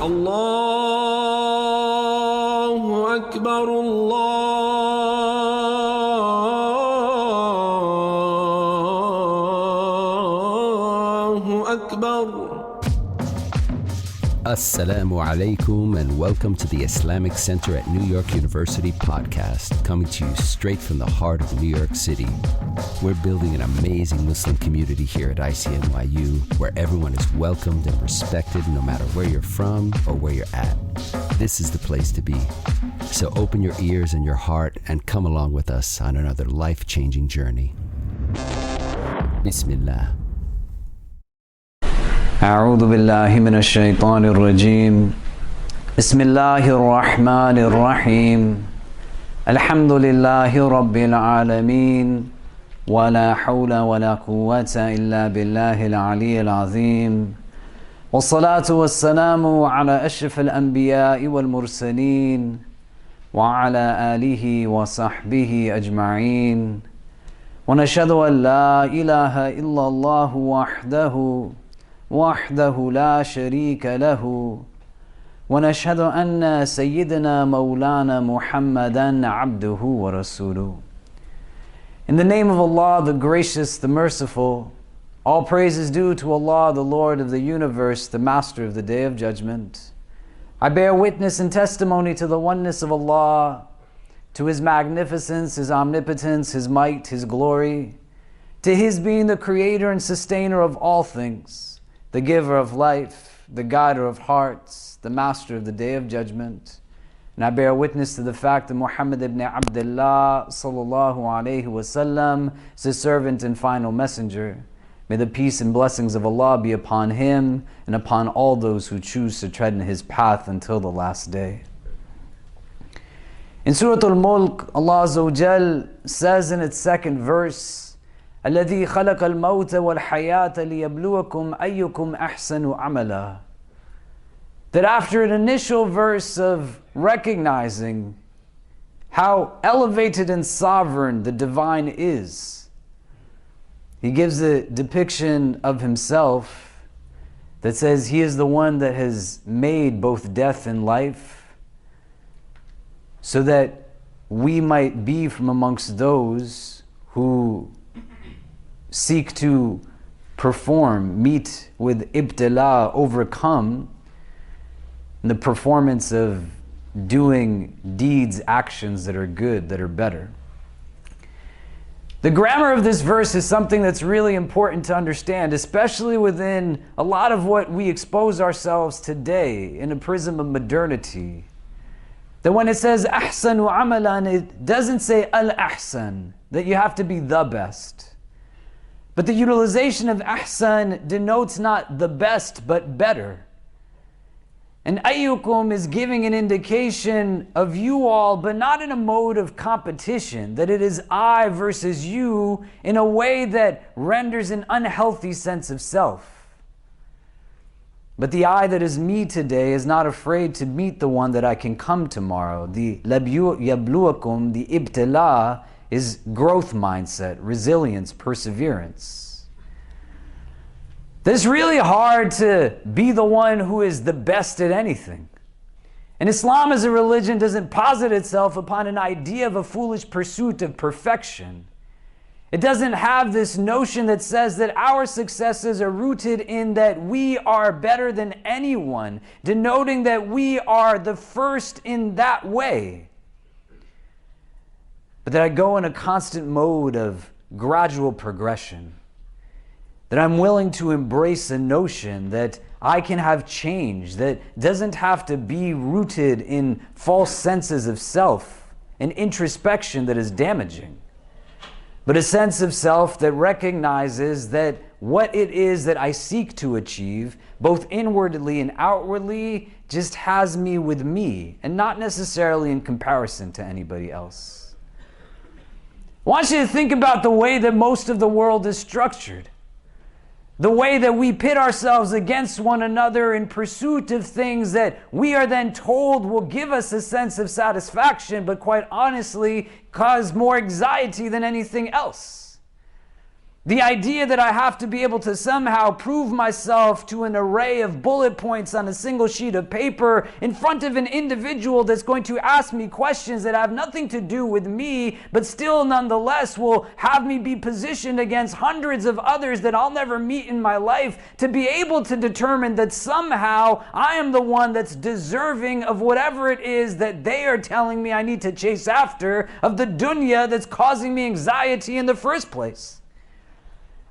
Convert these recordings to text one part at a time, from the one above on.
الله أكبر الله أكبر. Assalamu alaikum and welcome to the Islamic Center at New York University podcast, coming to you straight from the heart of New York City. We're building an amazing Muslim community here at ICNYU where everyone is welcomed and respected no matter where you're from or where you're at. This is the place to be. So open your ears and your heart and come along with us on another life-changing journey. Bismillah. أعوذ بالله من الشيطان الرجيم بسم الله الرحمن الرحيم الحمد لله رب العالمين ولا حول ولا قوة إلا بالله العلي العظيم والصلاة والسلام على أشرف الأنبياء والمرسلين وعلى آله وصحبه أجمعين ونشهد أن لا إله إلا الله وحده لا شريك له ونشهد أن سيدنا مولانا محمدا عبده ورسوله. In the name of Allah, the gracious, the merciful, all praise is due to Allah, the Lord of the universe, the Master of the Day of Judgment. I bear witness and testimony to the oneness of Allah, to His magnificence, His omnipotence, His might, His glory, to His being the creator and sustainer of all things, the giver of life, the guider of hearts, the master of the Day of Judgment. And I bear witness to the fact that Muhammad ibn Abdullah sallallahu alayhi wasallam is His servant and final messenger. May the peace and blessings of Allah be upon him and upon all those who choose to tread in his path until the last day. In Surah Al-Mulk, Allah Azza wa Jal says in its second verse, الذي خلق الموت والحياة ليبلوكم أيكم أحسن عملا. That after an initial verse of recognizing how elevated and sovereign the divine is, He gives a depiction of Himself that says He is the one that has made both death and life so that we might be from amongst those who seek to meet with ibtila, overcome, in the performance of doing deeds, actions that are good, that are better. The grammar of this verse is something that's really important to understand, especially within a lot of what we expose ourselves today in a prism of modernity. That when it says ahsanu amalan, it doesn't say al-ahsan, that you have to be the best. But the utilization of ahsan denotes not the best, but better. And ayyukum is giving an indication of you all, but not in a mode of competition, that it is I versus you in a way that renders an unhealthy sense of self. But the I that is me today is not afraid to meet the one that I can come tomorrow. The yabluwakum, the ibtila, is growth mindset, resilience, perseverance. It's really hard to be the one who is the best at anything. And Islam as a religion doesn't posit itself upon an idea of a foolish pursuit of perfection. It doesn't have this notion that says that our successes are rooted in that we are better than anyone, denoting that we are the first in that way. But that I go in a constant mode of gradual progression. That I'm willing to embrace a notion that I can have change that doesn't have to be rooted in false senses of self and introspection that is damaging. But a sense of self that recognizes that what it is that I seek to achieve, both inwardly and outwardly, just has me with me and not necessarily in comparison to anybody else. I want you to think about the way that most of the world is structured. The way that we pit ourselves against one another in pursuit of things that we are then told will give us a sense of satisfaction, but quite honestly cause more anxiety than anything else. The idea that I have to be able to somehow prove myself to an array of bullet points on a single sheet of paper in front of an individual that's going to ask me questions that have nothing to do with me, but still nonetheless will have me be positioned against hundreds of others that I'll never meet in my life, to be able to determine that somehow I am the one that's deserving of whatever it is that they are telling me I need to chase after, of the dunya that's causing me anxiety in the first place.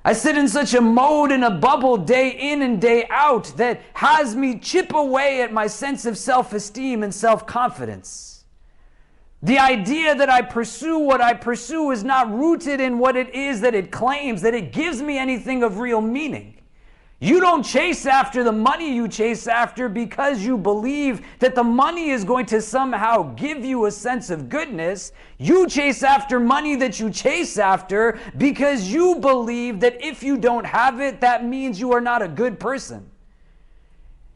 I sit in such a mode, in a bubble, day in and day out, that has me chip away at my sense of self-esteem and self-confidence. The idea that I pursue what I pursue is not rooted in what it is that it claims, that it gives me anything of real meaning. You don't chase after the money you chase after because you believe that the money is going to somehow give you a sense of goodness. You chase after money that you chase after because you believe that if you don't have it, that means you are not a good person.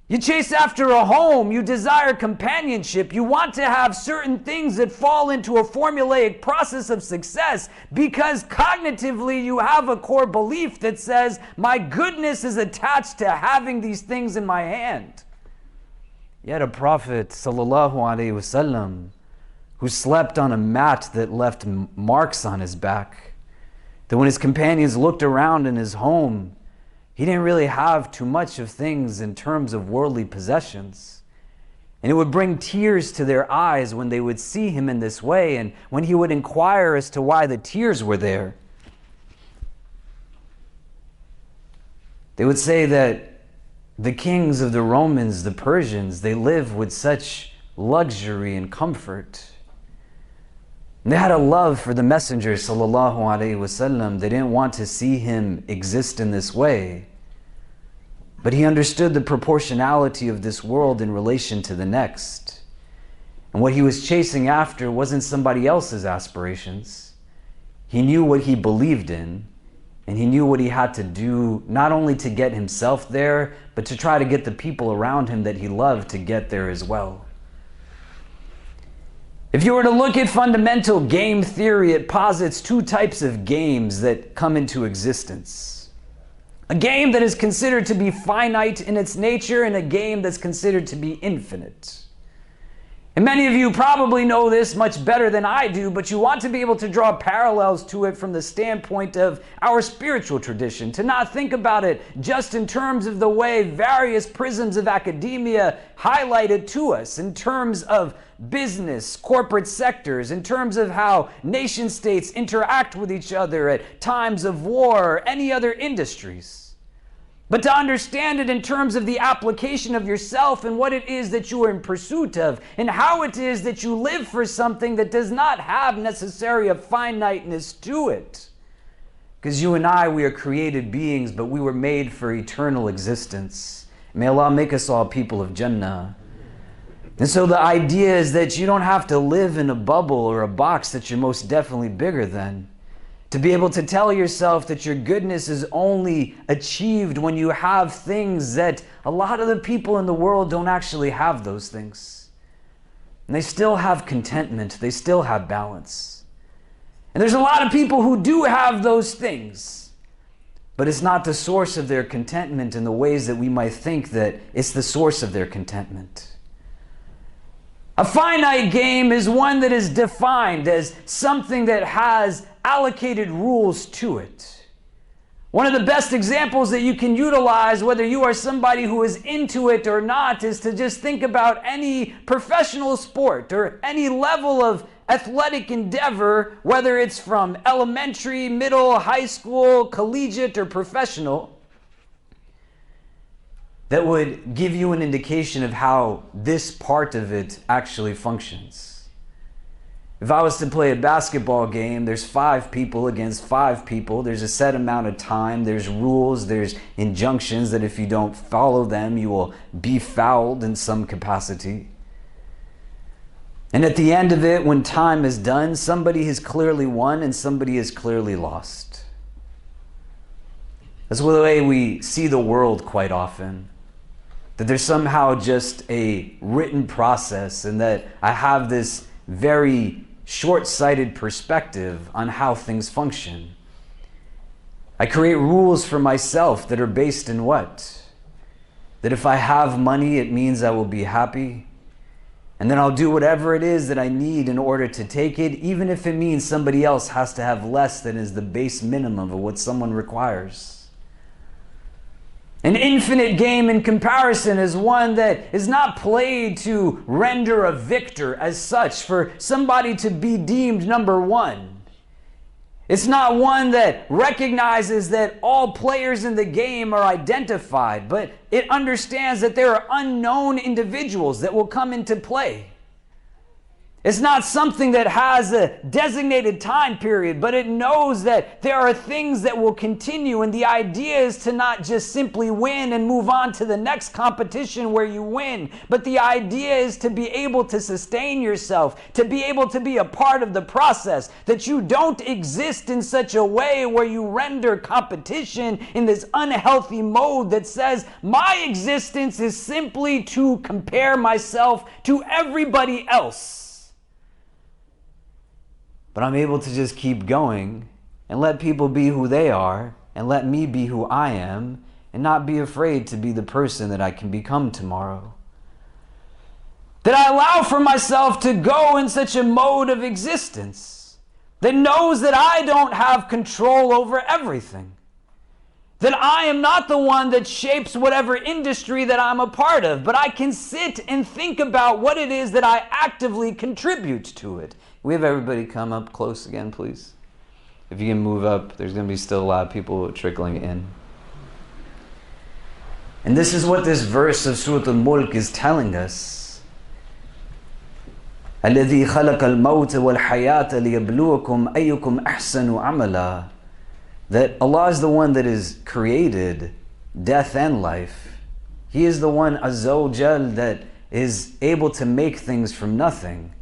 You chase after a home, you desire companionship, you want to have certain things that fall into a formulaic process of success because cognitively you have a core belief that says, my goodness is attached to having these things in my hand. Yet a Prophet ﷺ who slept on a mat that left marks on his back, that when his companions looked around in his home, he didn't really have too much of things in terms of worldly possessions. And it would bring tears to their eyes when they would see him in this way, and when he would inquire as to why the tears were there. They would say that the kings of the Romans, the Persians, they live with such luxury and comfort. And they had a love for the Messenger sallallahu alaihi wasallam. They didn't want to see him exist in this way. But he understood the proportionality of this world in relation to the next. And what he was chasing after wasn't somebody else's aspirations. He knew what he believed in, and he knew what he had to do, not only to get himself there, but to try to get the people around him that he loved to get there as well. If you were to look at fundamental game theory, it posits two types of games that come into existence. A game that is considered to be finite in its nature, and a game that's considered to be infinite. And many of you probably know this much better than I do, but you want to be able to draw parallels to it from the standpoint of our spiritual tradition, to not think about it just in terms of the way various prisms of academia highlight it to us, in terms of business, corporate sectors, in terms of how nation states interact with each other at times of war, or any other industries. But to understand it in terms of the application of yourself and what it is that you are in pursuit of, and how it is that you live for something that does not have necessarily a finiteness to it. Because you and I, we are created beings, but we were made for eternal existence. May Allah make us all people of Jannah. And so the idea is that you don't have to live in a bubble or a box that you're most definitely bigger than. To be able to tell yourself that your goodness is only achieved when you have things that a lot of the people in the world don't actually have those things. And they still have contentment, they still have balance. And there's a lot of people who do have those things, but it's not the source of their contentment in the ways that we might think that it's the source of their contentment. A finite game is one that is defined as something that has allocated rules to it. One of the best examples that you can utilize, whether you are somebody who is into it or not, is to just think about any professional sport or any level of athletic endeavor, whether it's from elementary, middle, high school, collegiate, or professional, that would give you an indication of how this part of it actually functions. If I was to play a basketball game, there's 5 people against 5 people. There's a set amount of time. There's rules. There's injunctions that if you don't follow them, you will be fouled in some capacity. And at the end of it, when time is done, somebody has clearly won and somebody has clearly lost. That's the way we see the world quite often. That there's somehow just a written process, and that I have this very short-sighted perspective on how things function. I create rules for myself that are based in what? That if I have money, it means I will be happy. And then I'll do whatever it is that I need in order to take it, even if it means somebody else has to have less than is the base minimum of what someone requires. An infinite game in comparison is one that is not played to render a victor as such, for somebody to be deemed number one. It's not one that recognizes that all players in the game are identified, but it understands that there are unknown individuals that will come into play. It's not something that has a designated time period, but it knows that there are things that will continue, and the idea is to not just simply win and move on to the next competition where you win, but the idea is to be able to sustain yourself, to be able to be a part of the process, that you don't exist in such a way where you render competition in this unhealthy mode that says, my existence is simply to compare myself to everybody else. But I'm able to just keep going and let people be who they are and let me be who I am and not be afraid to be the person that I can become tomorrow. That I allow for myself to go in such a mode of existence that knows that I don't have control over everything. That I am not the one that shapes whatever industry that I'm a part of, but I can sit and think about what it is that I actively contribute to it. We have everybody come up close again, please. If you can move up, there's going to be still a lot of people trickling in. And this is what this verse of Surah Al-Mulk is telling us. الَّذِي خَلَقَ الْمَوْتَ وَالْحَيَاةَ لِيَبْلُوَكُمْ أَيُّكُمْ أَحْسَنُ عَمَلًا. That Allah is the one that has created death and life. He is the one, Azza wa Jal, that is able to make things from nothing.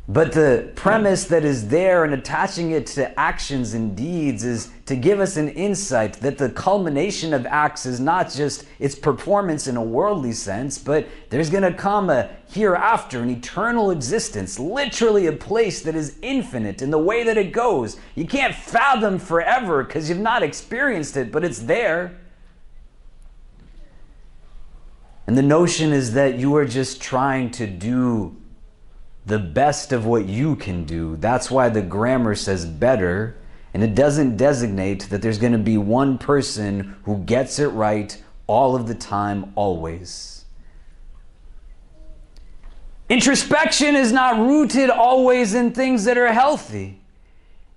But the premise that is there and attaching it to actions and deeds is to give us an insight that the culmination of acts is not just its performance in a worldly sense, but there's going to come a hereafter, an eternal existence, literally a place that is infinite in the way that it goes. You can't fathom forever because you've not experienced it, but it's there. And the notion is that you are just trying to do the best of what you can do. That's why the grammar says better, and it doesn't designate that there's going to be one person who gets it right all of the time, always. Introspection is not rooted always in things that are healthy.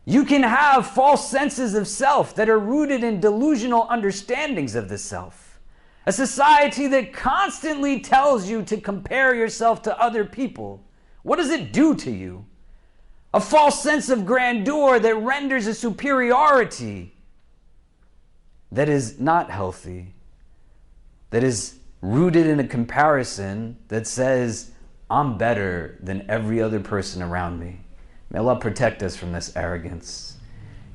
You can have false senses of self that are rooted in delusional understandings of the self. A society that constantly tells you to compare yourself to other people. What does it do to you? A false sense of grandeur that renders a superiority that is not healthy, that is rooted in a comparison that says, I'm better than every other person around me. May Allah protect us from this arrogance.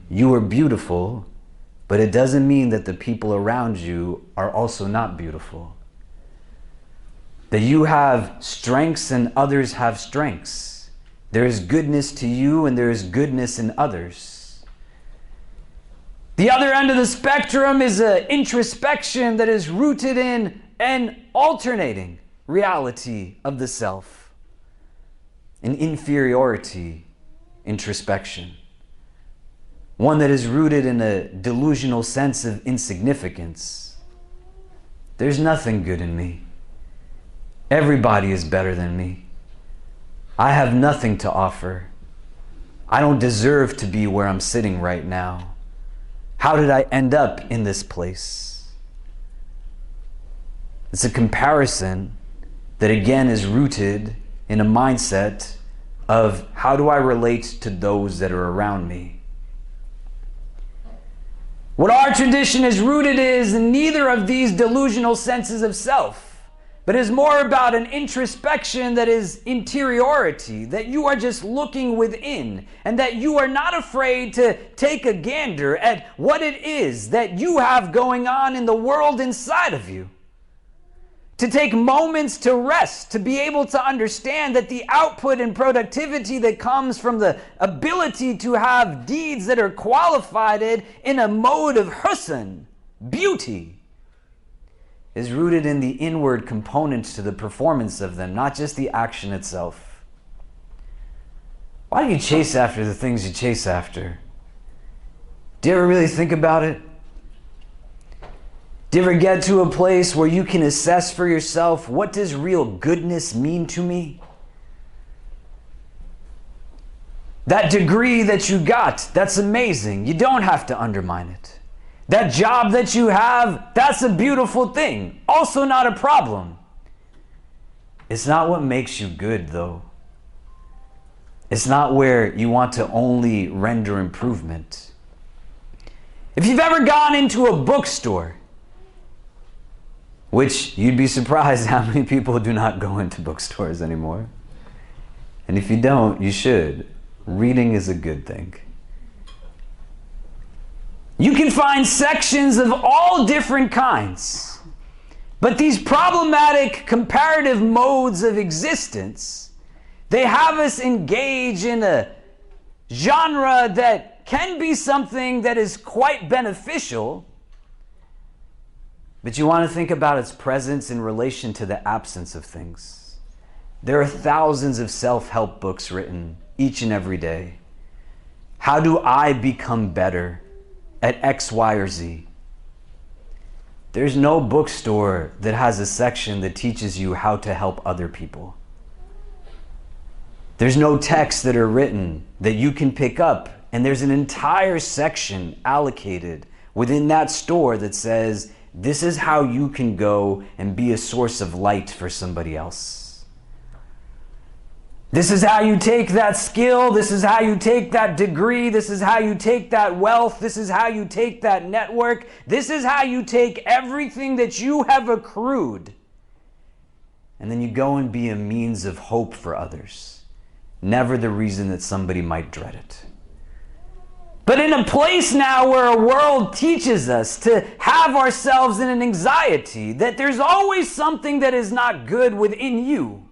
You are beautiful, but it doesn't mean that the people around you are also not beautiful. That you have strengths and others have strengths. There is goodness to you and there is goodness in others. The other end of the spectrum is an introspection that is rooted in an alternating reality of the self. An inferiority introspection. One that is rooted in a delusional sense of insignificance. There's nothing good in me. Everybody is better than me. I have nothing to offer. I don't deserve to be where I'm sitting right now. How did I end up in this place? It's a comparison that again is rooted in a mindset of how do I relate to those that are around me? What our tradition is rooted is neither of these delusional senses of self, but is more about an introspection that is interiority, that you are just looking within, and that you are not afraid to take a gander at what it is that you have going on in the world inside of you. to take moments to rest, to be able to understand that the output and productivity that comes from the ability to have deeds that are qualified in a mode of husn, beauty, is rooted in the inward components to the performance of them, not just the action itself. Why do you chase after the things you chase after? Do you ever really think about it? Do you ever get to a place where you can assess for yourself, what does real goodness mean to me? That degree that you got, that's amazing. You don't have to undermine it. That job that you have, that's a beautiful thing. Also not a problem. It's not what makes you good, though. It's not where you want to only render improvement. If you've ever gone into a bookstore, which you'd be surprised how many people do not go into bookstores anymore. And if you don't, you should. Reading is a good thing. You can find sections of all different kinds. But these problematic comparative modes of existence, they have us engage in a genre that can be something that is quite beneficial, but you want to think about its presence in relation to the absence of things. There are thousands of self-help books written each and every day. How do I become better at X, Y, or Z? There's no bookstore that has a section that teaches you how to help other people. There's no texts that are written that you can pick up, and there's an entire section allocated within that store that says, this is how you can go and be a source of light for somebody else. This is how you take that skill. This is how you take that degree. This is how you take that wealth. This is how you take that network. This is how you take everything that you have accrued. And then you go and be a means of hope for others. Never the reason that somebody might dread it. But in a place now where a world teaches us to have ourselves in an anxiety that there's always something that is not good within you,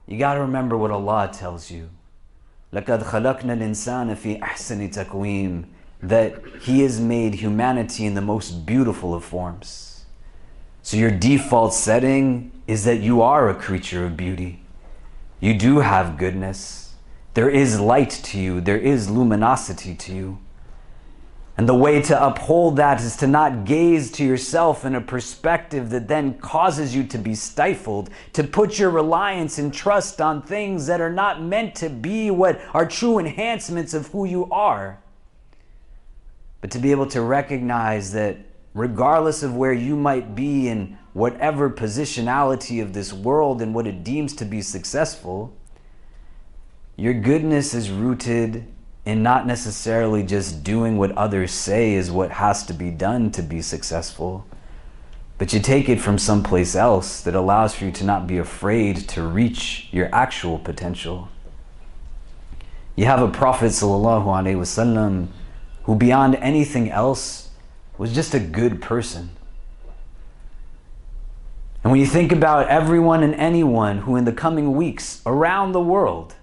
you got to remember what Allah tells you. لَقَدْ خَلَقْنَا الْإِنسَانَ فِي أَحْسَنِ تَقْوِيمٍ, that He has made humanity in the most beautiful of forms. So your default setting is that you are a creature of beauty. You do have goodness. There is light to you. There is luminosity to you. And the way to uphold that is to not gaze to yourself in a perspective that then causes you to be stifled, to put your reliance and trust on things that are not meant to be what are true enhancements of who you are. But to be able to recognize that regardless of where you might be in whatever positionality of this world and what it deems to be successful, your goodness is rooted in not necessarily just doing what others say is what has to be done to be successful, but you take it from someplace else that allows for you to not be afraid to reach your actual potential. You have a Prophet ﷺ who beyond anything else was just a good person. And when you think about everyone and anyone who in the coming weeks around the world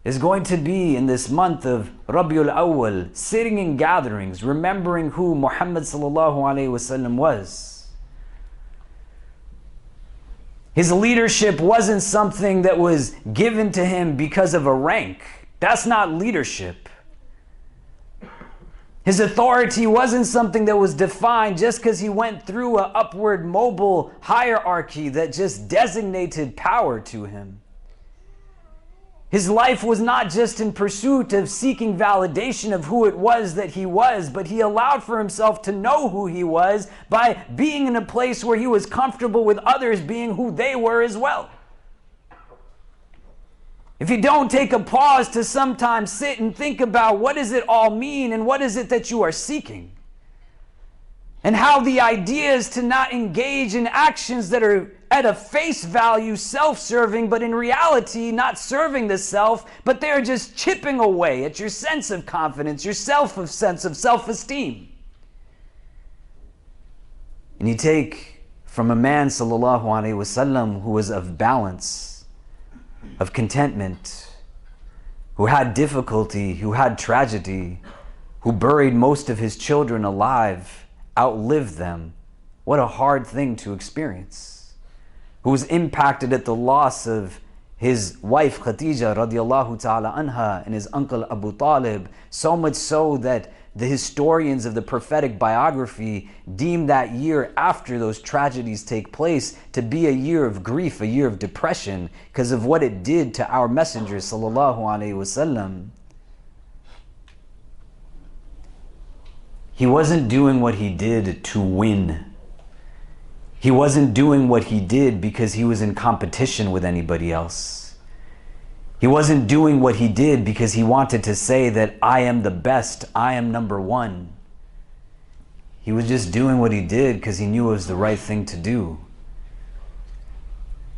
is going to be in this month of Rabiul Awwal, sitting in gatherings, remembering who Muhammad sallallahu alaihi wasallam was. His leadership wasn't something that was given to him because of a rank. That's not leadership. His authority wasn't something that was defined just because he went through an upward mobile hierarchy that just designated power to him. His life was not just in pursuit of seeking validation of who it was that he was, but he allowed for himself to know who he was by being in a place where he was comfortable with others being who they were as well. If you don't take a pause to sometimes sit and think about what does it all mean and what is it that you are seeking, and how the idea is to not engage in actions that are at a face value self-serving, but in reality not serving the self, but they're just chipping away at your sense of confidence, your sense of self-esteem. And you take from a man, sallallahu alaihi wasallam, who was of balance, of contentment, who had difficulty, who had tragedy, who buried most of his children alive, outlived them. What a hard thing to experience. Who was impacted at the loss of his wife Khadija radiallahu ta'ala anha and his uncle Abu Talib, so much so that the historians of the prophetic biography deem that year after those tragedies take place to be a year of grief, a year of depression, because of what it did to our messenger sallallahu alaihi wasallam. He wasn't doing what he did to win. He wasn't doing what he did because he was in competition with anybody else. He wasn't doing what he did because he wanted to say that I am the best, I am number one. He was just doing what he did because he knew it was the right thing to do.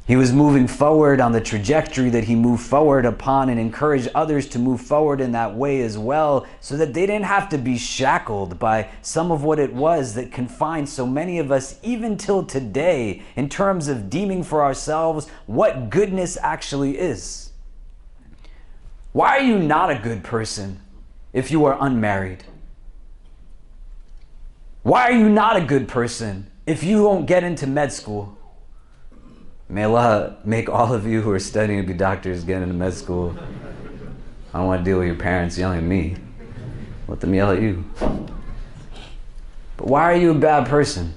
He was moving forward on the trajectory that he moved forward upon and encouraged others to move forward in that way as well, so that they didn't have to be shackled by some of what it was that confined so many of us even till today in terms of deeming for ourselves what goodness actually is. Why are you not a good person if you are unmarried? Why are you not a good person if you won't get into med school? May Allah make all of you who are studying to be doctors get into med school. I don't want to deal with your parents yelling at me. Let them yell at you. But why are you a bad person?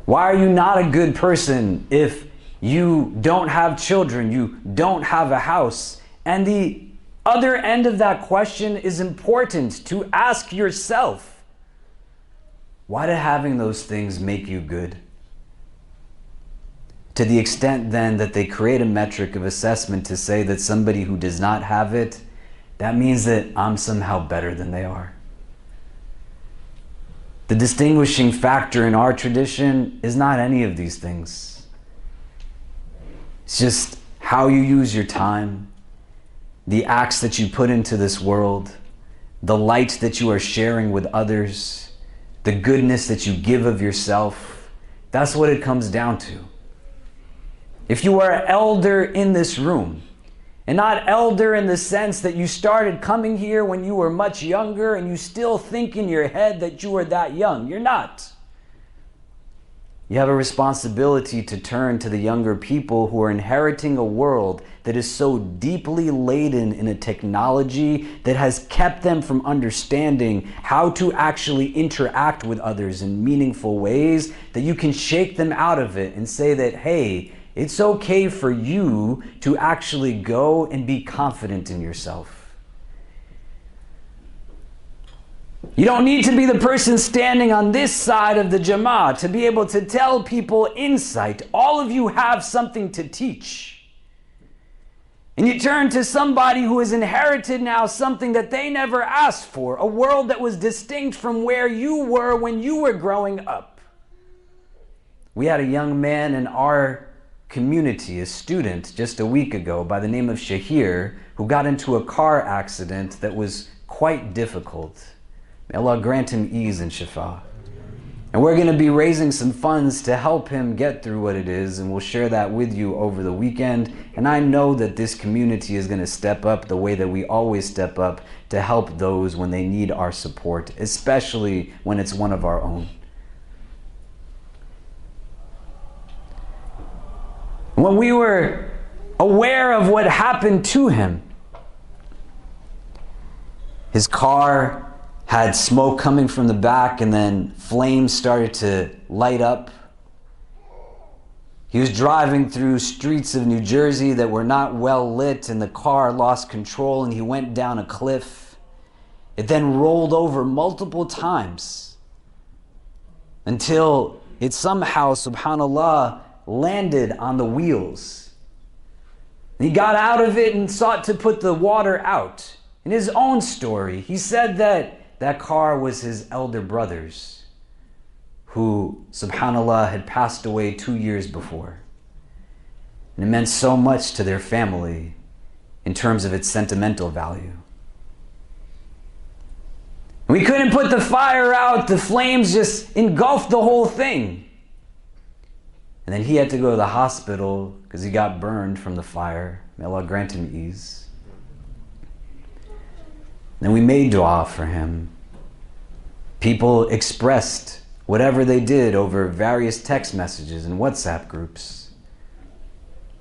Why are you not a good person if you don't have children, you don't have a house? And the other end of that question is important to ask yourself. Why do having those things make you good? To the extent then that they create a metric of assessment to say that somebody who does not have it, that means that I'm somehow better than they are. The distinguishing factor in our tradition is not any of these things. It's just how you use your time, the acts that you put into this world, the light that you are sharing with others, the goodness that you give of yourself. That's what it comes down to. If you are an elder in this room, and not elder in the sense that you started coming here when you were much younger and you still think in your head that you are that young, you're not. You have a responsibility to turn to the younger people who are inheriting a world that is so deeply laden in a technology that has kept them from understanding how to actually interact with others in meaningful ways, that you can shake them out of it and say that, hey, it's okay for you to actually go and be confident in yourself. You don't need to be the person standing on this side of the Jama'ah to be able to tell people insight. All of you have something to teach. And you turn to somebody who has inherited now something that they never asked for, a world that was distinct from where you were when you were growing up. We had a young man in our community, a student, just a week ago by the name of Shahir, who got into a car accident that was quite difficult. May Allah grant him ease and shifa. And we're going to be raising some funds to help him get through what it is, and we'll share that with you over the weekend. And I know that this community is going to step up the way that we always step up to help those when they need our support, especially when it's one of our own. When we were aware of what happened to him, his car had smoke coming from the back and then flames started to light up. He was driving through streets of New Jersey that were not well lit, and the car lost control and he went down a cliff. It then rolled over multiple times until it somehow, subhanallah, landed on the wheels. He got out of it and sought to put the water out. In his own story, he said that that car was his elder brother's, who, subhanallah, had passed away 2 years before. And it meant so much to their family in terms of its sentimental value. We couldn't put the fire out, the flames just engulfed the whole thing. And then he had to go to the hospital because he got burned from the fire. May Allah grant him ease. And we made dua for him. People expressed whatever they did over various text messages and WhatsApp groups.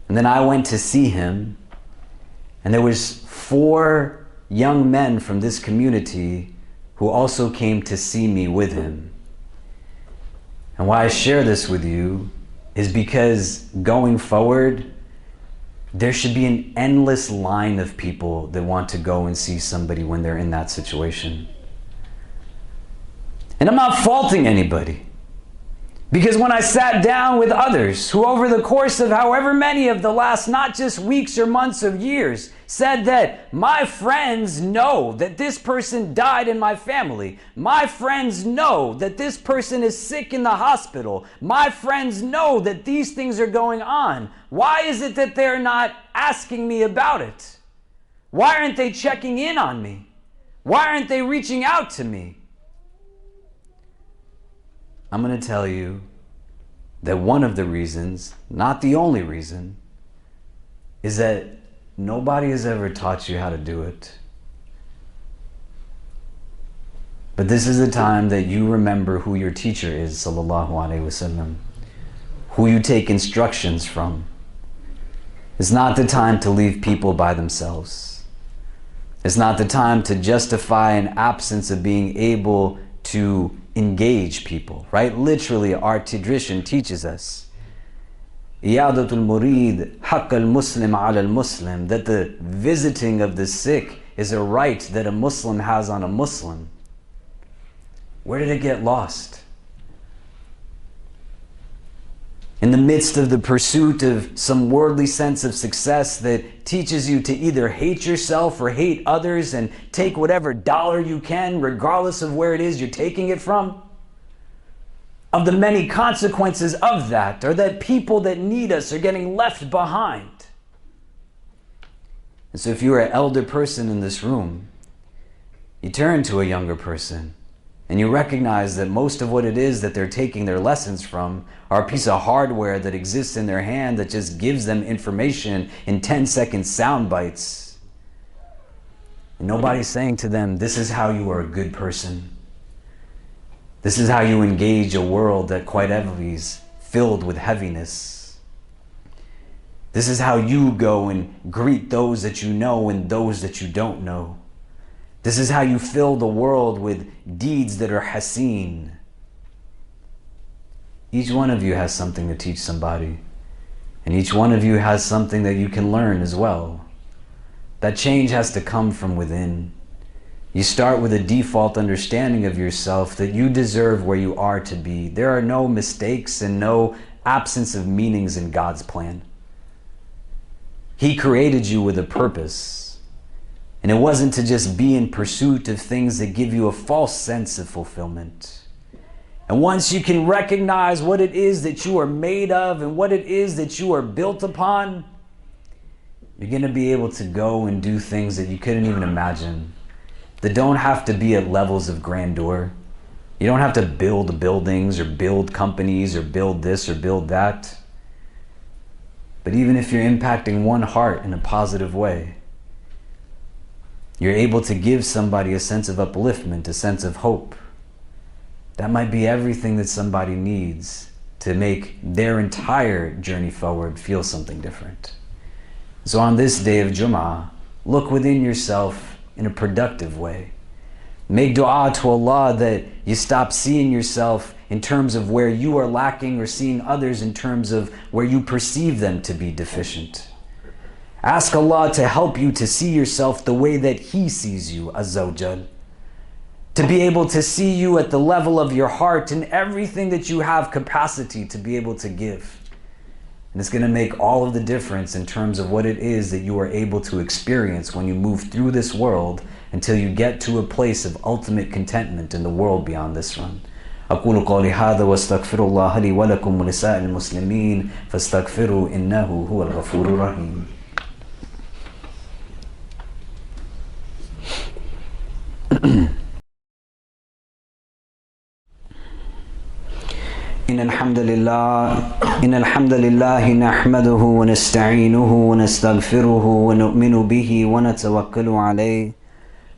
And then I went to see him, and there was 4 young men from this community who also came to see me with him. And why I share this with you is because going forward, there should be an endless line of people that want to go and see somebody when they're in that situation. And I'm not faulting anybody, because when I sat down with others who over the course of however many of the last not just weeks or months or years said that my friends know that this person died in my family, my friends know that this person is sick in the hospital, my friends know that these things are going on, why is it that they're not asking me about it? Why aren't they checking in on me? Why aren't they reaching out to me? I'm going to tell you that one of the reasons, not the only reason, is that nobody has ever taught you how to do it. But this is the time that you remember who your teacher is, sallallahu alaihi wasallam, who you take instructions from. It's not the time to leave people by themselves. It's not the time to justify an absence of being able to engage people, right? Literally, our tradition teaches us Iyadatul murid haqq al-muslim ala al-muslim, that the visiting of the sick is a right that a Muslim has on a Muslim. Where did it get lost? In the midst of the pursuit of some worldly sense of success that teaches you to either hate yourself or hate others and take whatever dollar you can, regardless of where it is you're taking it from, of the many consequences of that, or that people that need us are getting left behind. And so if you are an elder person in this room, you turn to a younger person and you recognize that most of what it is that they're taking their lessons from are a piece of hardware that exists in their hand that just gives them information in 10-second sound bites. And nobody's saying to them, this is how you are a good person. This is how you engage a world that quite heavily is filled with heaviness. This is how you go and greet those that you know and those that you don't know. This is how you fill the world with deeds that are hasin. Each one of you has something to teach somebody. And each one of you has something that you can learn as well. That change has to come from within. You start with a default understanding of yourself that you deserve where you are to be. There are no mistakes and no absence of meanings in God's plan. He created you with a purpose. And it wasn't to just be in pursuit of things that give you a false sense of fulfillment. And once you can recognize what it is that you are made of and what it is that you are built upon, you're going to be able to go and do things that you couldn't even imagine, that don't have to be at levels of grandeur. You don't have to build buildings or build companies or build this or build that. But even if you're impacting one heart in a positive way, you're able to give somebody a sense of upliftment, a sense of hope. That might be everything that somebody needs to make their entire journey forward feel something different. So on this day of Jumu'ah, look within yourself in a productive way. Make dua to Allah that you stop seeing yourself in terms of where you are lacking or seeing others in terms of where you perceive them to be deficient. Ask Allah to help you to see yourself the way that He sees you, Azza wa Jal. To be able to see you at the level of your heart and everything that you have capacity to be able to give. And it's going to make all of the difference in terms of what it is that you are able to experience when you move through this world until you get to a place of ultimate contentment in the world beyond this one. أقول قولي هذا واستغفر الله لي ولكم ولسائر المسلمين فاستغفروا إنه هو الغفور الرحيم. إن الحمد لله نحمده ونستعينه ونستغفره ونؤمن به ونتوكل عليه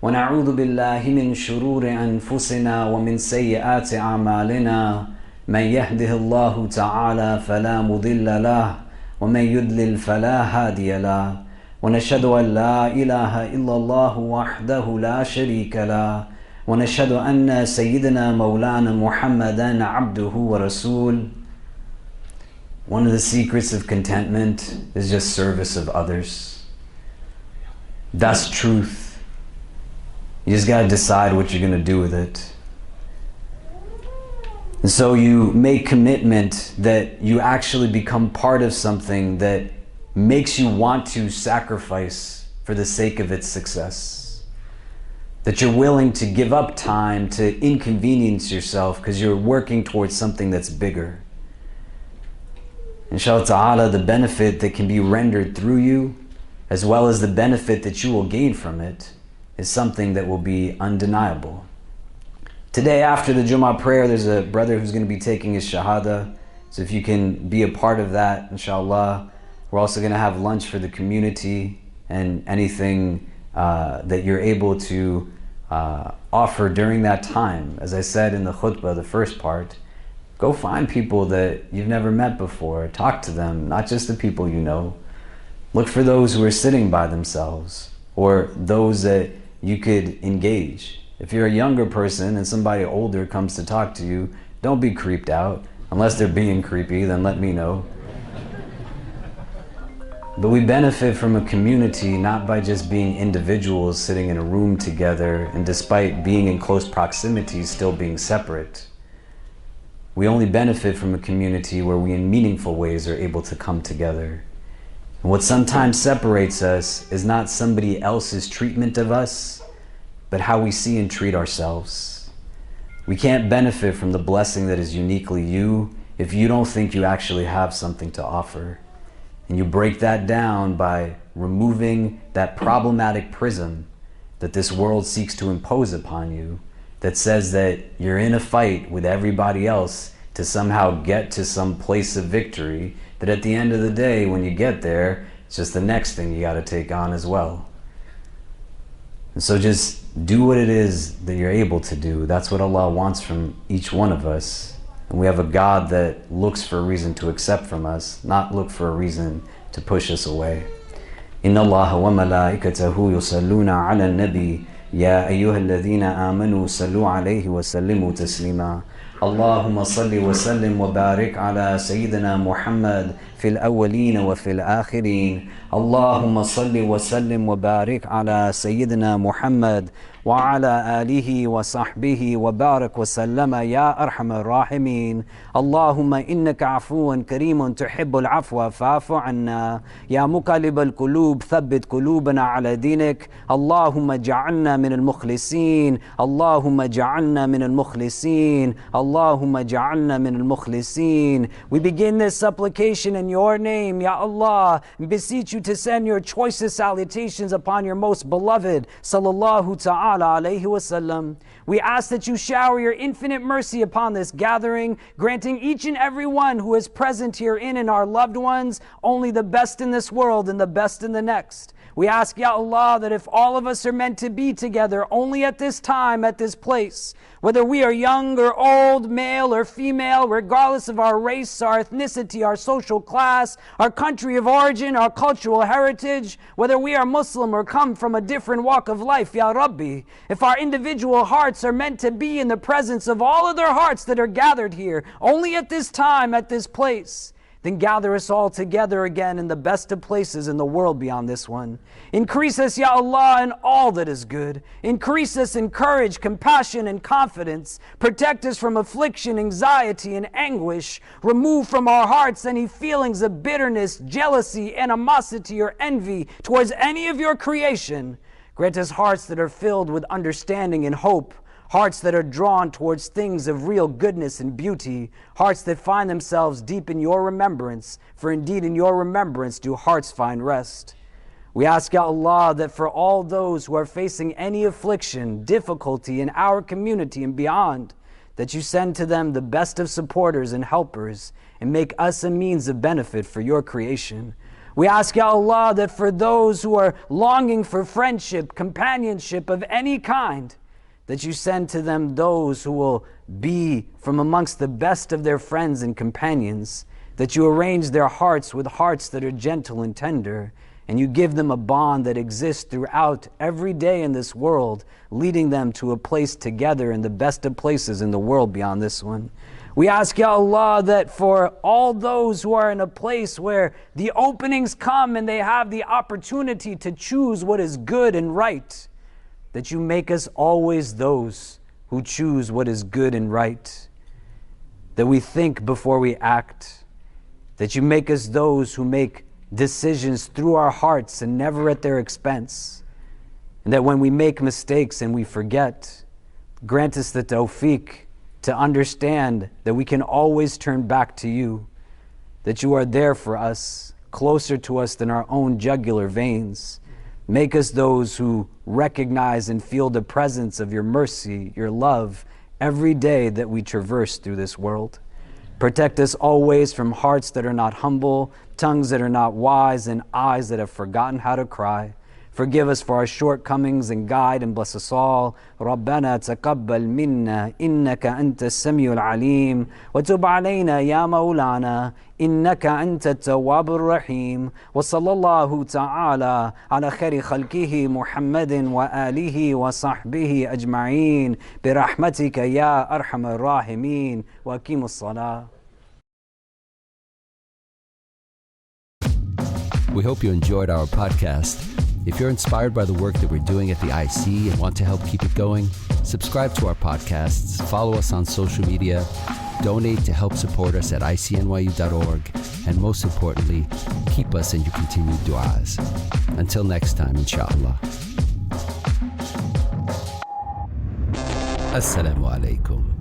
ونعوذ بالله من شرور أنفسنا ومن سيئات أعمالنا من يهده الله تعالى فلا مضل له ومن يضلل فلا هادي له ونشهد أن لا إله إلا الله وحده لا شريك له ونشهد أن سيدنا مولانا محمدا عبده ورسول. One of the secrets of contentment is just service of others. That's truth. You just got to decide what you're going to do with it. And so you make commitment that you actually become part of something that makes you want to sacrifice for the sake of its success. That you're willing to give up time to inconvenience yourself because you're working towards something that's bigger. Inshallah ta'ala, the benefit that can be rendered through you, as well as the benefit that you will gain from it, is something that will be undeniable. Today, after the Jumu'ah prayer, there's a brother who's going to be taking his Shahada. So if you can be a part of that, inshallah. We're also going to have lunch for the community and anything that you're able to offer during that time. As I said in the khutbah, the first part, go find people that you've never met before. Talk to them, not just the people you know. Look for those who are sitting by themselves or those that you could engage. If you're a younger person and somebody older comes to talk to you, don't be creeped out. Unless they're being creepy, then let me know. But we benefit from a community not by just being individuals sitting in a room together and despite being in close proximity still being separate. We only benefit from a community where we in meaningful ways are able to come together. And what sometimes separates us is not somebody else's treatment of us, but how we see and treat ourselves. We can't benefit from the blessing that is uniquely you if you don't think you actually have something to offer. And you break that down by removing that problematic prism that this world seeks to impose upon you, that says that you're in a fight with everybody else to somehow get to some place of victory, that at the end of the day, when you get there, it's just the next thing you got to take on as well. And so just do what it is that you're able to do. That's what Allah wants from each one of us. And we have a God that looks for a reason to accept from us, not look for a reason to push us away. Inna Allah wa malaikatahu yusalluna ala nabi ya ayyuha alladhina amanu sallu alayhi wa sallimu taslima. Allahumma salli wa sallim wa barik ala Sayyidina Muhammad fil awwaleen wa fil akhirin. Allahumma salli wa sallim wa barik ala Sayyidina Muhammad وعلى آله وصحبه وبارك وسلم يا أرحم الراحمين. اللهم إنك عفو كريم تحب العفو فاعف عنا. يا مقلب القلوب ثبت قلوبنا على دينك. اللهم اجعلنا من المخلصين. اللهم اجعلنا من المخلصين. اللهم اجعلنا من المخلصين. We begin this supplication in your name, Ya Allah, and beseech you to send your choicest salutations upon your most beloved, sallallahu ta'ala alayhi wasallam. We ask that you shower your infinite mercy upon this gathering, granting each and every one who is present herein and our loved ones only the best in this world and the best in the next. We ask, Ya Allah, that if all of us are meant to be together only at this time, at this place, whether we are young or old, male or female, regardless of our race, our ethnicity, our social class, our country of origin, our cultural heritage, whether we are Muslim or come from a different walk of life, Ya Rabbi, if our individual hearts are meant to be in the presence of all other hearts that are gathered here, only at this time, at this place, then gather us all together again in the best of places in the world beyond this one. Increase us, Ya Allah, in all that is good. Increase us in courage, compassion, and confidence. Protect us from affliction, anxiety, and anguish. Remove from our hearts any feelings of bitterness, jealousy, animosity, or envy towards any of your creation. Grant us hearts that are filled with understanding and hope. Hearts that are drawn towards things of real goodness and beauty. Hearts that find themselves deep in your remembrance. For indeed in your remembrance do hearts find rest. We ask, Ya Allah, that for all those who are facing any affliction, difficulty in our community and beyond, that you send to them the best of supporters and helpers and make us a means of benefit for your creation. We ask, Ya Allah, that for those who are longing for friendship, companionship of any kind, that you send to them those who will be from amongst the best of their friends and companions, that you arrange their hearts with hearts that are gentle and tender, and you give them a bond that exists throughout every day in this world, leading them to a place together in the best of places in the world beyond this one. We ask, Ya Allah, that for all those who are in a place where the openings come and they have the opportunity to choose what is good and right, that you make us always those who choose what is good and right, that we think before we act, that you make us those who make decisions through our hearts and never at their expense, and that when we make mistakes and we forget, grant us the tawfiq to understand that we can always turn back to you, that you are there for us, closer to us than our own jugular veins. Make us those who recognize and feel the presence of your mercy, your love, every day that we traverse through this world. Protect us always from hearts that are not humble, tongues that are not wise, and eyes that have forgotten how to cry. Forgive us for our shortcomings and guide and bless us all. ربنا تقبل منا إنك أنت السميع العليم وتب علينا يا مولانا إنك أنت التواب الرحيم وصلى الله تعالى على خير خلقه محمد وآله وصحبه أجمعين برحمتك يا أرحم الراحمين وأقيموا الصلاة. We hope you enjoyed our podcast. If you're inspired by the work that we're doing at the IC and want to help keep it going, subscribe to our podcasts, follow us on social media, donate to help support us at ICNYU.org, and most importantly, keep us in your continued du'as. Until next time, inshallah. Assalamu alaikum.